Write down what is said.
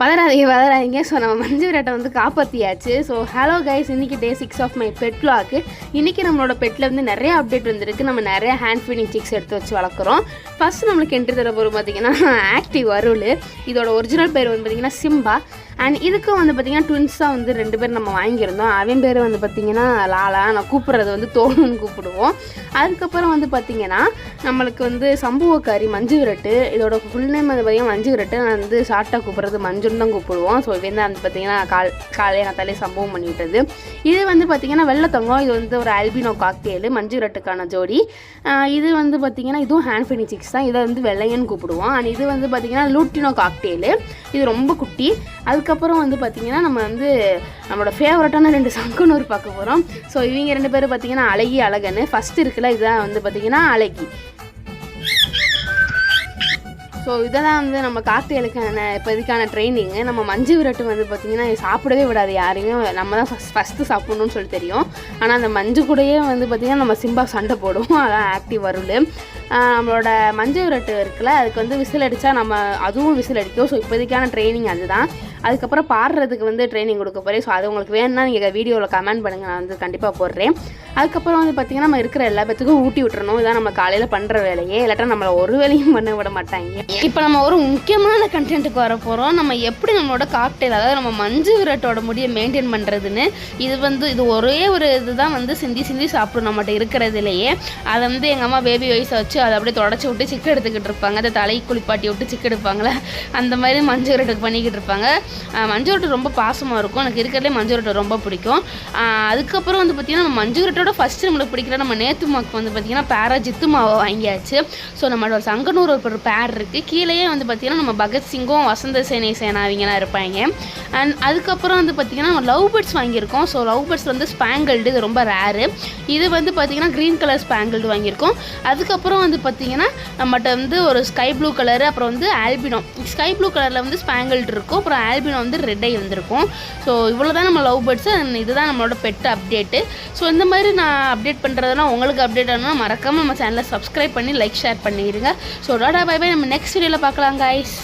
வளராதீங்க. So நம்ம மஞ்சு விரட்டை வந்து காப்பாற்றியாச்சு. So hello guys, இன்றைக்கி டே 6 ஆஃப் மை பெட் வ்ளாக். இன்றைக்கி நம்மளோட பெட்டில் வந்து நிறைய அப்டேட் வந்துருக்கு. நம்ம நிறைய ஹேண்ட் ஃபீடிங் சிக்ஸ் எடுத்து வச்சு வளர்க்குறோம். ஃபஸ்ட்டு நம்மளுக்கு என்ட்ரி தர போகிற பார்த்திங்கன்னா ஆக்டிவ் அருள். இதோட ஒரிஜினல் பேர் வந்து பார்த்திங்கன்னா சிம்பா. அண்ட் இதுக்கும் வந்து பார்த்திங்கன்னா ட்வின்ஸாக வந்து 2 பேர் நம்ம வாங்கியிருந்தோம். அவன் பேர் வந்து பார்த்திங்கன்னா லாலா. நான் கூப்பிட்றது வந்து தோணுன்னு கூப்பிடுவோம். அதுக்கப்புறம் வந்து பார்த்திங்கன்னா நம்மளுக்கு வந்து சம்புவக்காரி மஞ்சு விரட்டு. இதோட ஃபுல் நேம் வந்து பார்த்திங்கன்னா மஞ்சு விரட்டு. நான் வந்து ஷார்ட்டாக கூப்பிட்றது மஞ்சுன்னு தான் கூப்பிடுவோம். ஸோ இது வந்து பார்த்திங்கன்னா காலையே நான் சம்பவம் பண்ணிவிட்டது. இது வந்து பார்த்திங்கன்னா வெள்ளத்தங்கம். இது வந்து ஒரு ஆல்பினோ காக்டெயில் மஞ்சு விரட்டுக்கான ஜோடி. இது வந்து பார்த்திங்கன்னா இதுவும் ஹேண்ட் ஃபீடிங் சிக்ஸ் தான். இதை வந்து வெள்ளையன்னு கூப்பிடுவோம். அண்ட் இது வந்து பார்த்திங்கன்னா லூட்டினோ காக்டெயில். இது ரொம்ப குட்டி. அதுக்கப்புறம் வந்து பார்த்திங்கன்னா நம்ம வந்து நம்மளோட ஃபேவரட்டான 2 சங்கனூர் பார்க்க போகிறோம். ஸோ இவங்க 2 பேரும் பார்த்திங்கன்னா அழகி அழகன்னு. ஃபஸ்ட்டு இருக்குல்ல இதுதான் வந்து பார்த்திங்கன்னா அழகி. ஸோ இதெல்லாம் வந்து நம்ம காக்டெயிலுக்கான இப்போதைக்கான ட்ரைனிங்கு. நம்ம மஞ்சு விரட்டு வந்து பார்த்திங்கன்னா சாப்பிடவே விடாது யாரையும். நம்ம தான் ஃபஸ்ட்டு சாப்பிட்ணுன்னு சொல்லி தெரியும். ஆனால் அந்த மஞ்சு கூடயே வந்து பார்த்திங்கன்னா நம்ம சிம்பா சண்டை போடுவோம். அதான் ஆக்டிவ் அருள். நம்மளோட மஞ்சு விரட்டு இருக்குல்ல, அதுக்கு வந்து விசில் அடித்தா நம்ம அதுவும் விசில் அடிக்கும். ஸோ இப்போதைக்கான ட்ரைனிங் அதுதான். அதுக்கப்புறம் பாடுறதுக்கு வந்து ட்ரைனிங் கொடுக்க போகிறேன். ஸோ அது உங்களுக்கு வேணும்னா நீங்கள் வீடியோவில் கமெண்ட் பண்ணுங்கள், நான் வந்து கண்டிப்பாக போடுறேன். அதுக்கப்புறம் வந்து பார்த்திங்கன்னா நம்ம இருக்கிற எல்லா பேத்துக்கும் ஊட்டி விட்டுறணும். இதான் நம்ம காலையில் பண்ணுற வேலையே. இல்லாட்டா நம்மளை ஒரு வேலையும் பண்ண விட மாட்டாங்க. இப்போ நம்ம ஒரு முக்கியமான கண்டென்ட்டுக்கு வர போகிறோம். நம்ம எப்படி நம்மளோட காக்டெயில், அதாவது நம்ம மஞ்சு விரட்டோட முடியை மெயின்டைன் பண்ணுறதுன்னு. இது ஒரே ஒரு இதுதான் வந்து சிந்தி சாப்பிடும் நம்மகிட்ட இருக்கிறதுலையே. அதை வந்து எங்கள் அம்மா பேபி வயசை வச்சு அதை அப்படியே தொடச்சி விட்டு சிக்கு எடுத்துக்கிட்டு இருப்பாங்க. அதை தலை குளிப்பாட்டி விட்டு சிக்கு எடுப்பாங்களே, அந்த மாதிரி மஞ்சு விரட்டுக்கு பண்ணிக்கிட்டு இருப்பாங்க. மஞ்சு விரட்டு ரொம்ப பாசமாக இருக்கும். எனக்கு இருக்கிறதுலே மஞ்சு விரட்டு ரொம்ப பிடிக்கும். அதுக்கப்புறம் வந்து பார்த்திங்கன்னா நம்ம மஞ்சு விரட்டோட ஃபஸ்ட்டு நம்மளுக்கு பிடிக்கிற நம்ம நேத்து மாக்கு வந்து பார்த்திங்கன்னா பேரா ஜித்து மாவை வாங்கியாச்சு. ஸோ நம்மளோட சங்கனூர் ஒரு பேர் இருக்குது. கீழேயே வந்து பார்த்திங்கன்னா நம்ம பகத்சிங்கும் வசந்த சேனா அவங்கலாம் இருப்பாங்க. அண்ட் அதுக்கப்புறம் வந்து பார்த்திங்கன்னா நம்ம லவ் பேர்ட்ஸ் வாங்கியிருக்கோம். ஸோ லவ் பேர்ட்ஸ் வந்து ஸ்பேங்கிள்டு, இது ரொம்ப ரேரு. இது வந்து பார்த்திங்கன்னா க்ரீன் கலர் ஸ்பேங்கிள்டு வாங்கியிருக்கோம். அதுக்கப்புறம் வந்து பார்த்திங்கன்னா நம்மகிட்ட வந்து ஒரு ஸ்கை ப்ளூ கலரு, அப்புறம் வந்து ஆல்பினோ. ஸ்கை ப்ளூ கலரில் வந்து ஸ்பேங்கிள்டு இருக்கும். அப்புறம் ஆல்பினோ வந்து ரெட்டை வந்திருக்கும். ஸோ இவ்வளோ தான் நம்ம லவ் பேர்ட்ஸு. இதுதான் நம்மளோட பெட் அப்டேட்டு. ஸோ இந்த மாதிரி நான் அப்டேட் பண்ணுறதுனா உங்களுக்கு அப்டேட் ஆனால் மறக்காமல் நம்ம சேனலை சப்ஸ்கிரைப் பண்ணி லைக் ஷேர் பண்ணிடுங்க. So ta-ta bye bye. நம்ம நெக்ஸ்ட் வீடியோவில் பார்க்கலாம் கைஸ்.